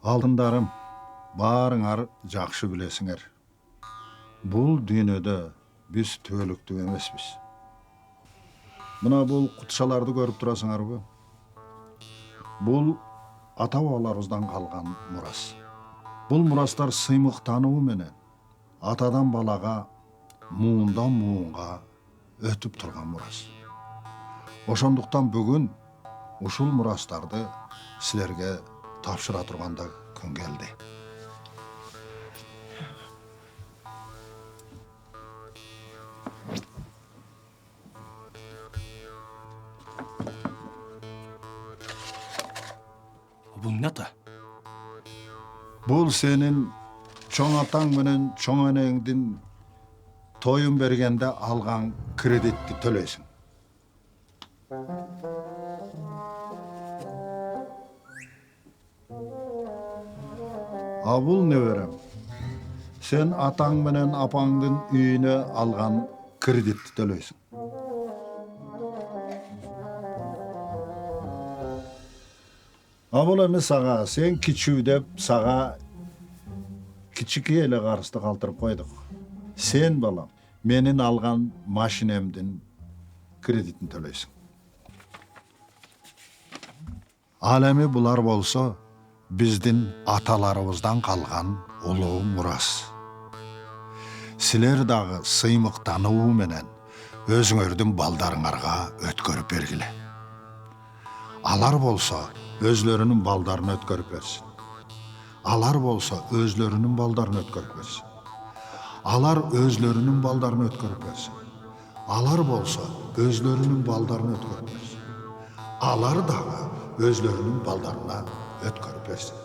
Алтындарым, барыңар жақшы білесіңер. Бұл дүйнөдө біз түбөлүктүү эмеспиз. Мына бұл кутшаларды көрүп турасыңарбы? Бұл ата бабаларыбыздан калган мурас. Бұл мурастар сыймыктануу менен атадан балага, муундан муунга өтүп турган мурас. Ошондуктан бүгүн ушул мурастарды силерге тапшыра турганда күн келди. Бұл не ата? Бұл сенин чоң атаң менен чоң энеңдин тоюн бергенде алган кредитти төлөйсүң. А бул неберем? Сен атаң менен апаңдын үйүнө алган кредитти төлөйсүң. А бул эми сага, сен кичүү деп сага кичике эле карызды калтырып койдук. Сен балам, менин алган машинемдин кредитин төлөйсүң. Ал эми булар болсо биздин аталарыбыздан калган улуу мурас. Силер дагы сыймыктануу менен өзүңөрдүн балдарыңарга өткөрүп бергиле. Алар болсо өзлөрүнүн балдарын өткөрүп берсин. Алар болсо өзлөрүнүн балдарын өткөрүп берсин. Алар өзлөрүнүн балдарын өткөрүп берсин. Алар болсо өзлөрүнүн балдарын өткөрүп берсин. Алар дагы өзлөрүнүн балдарына өткөрүп берсин.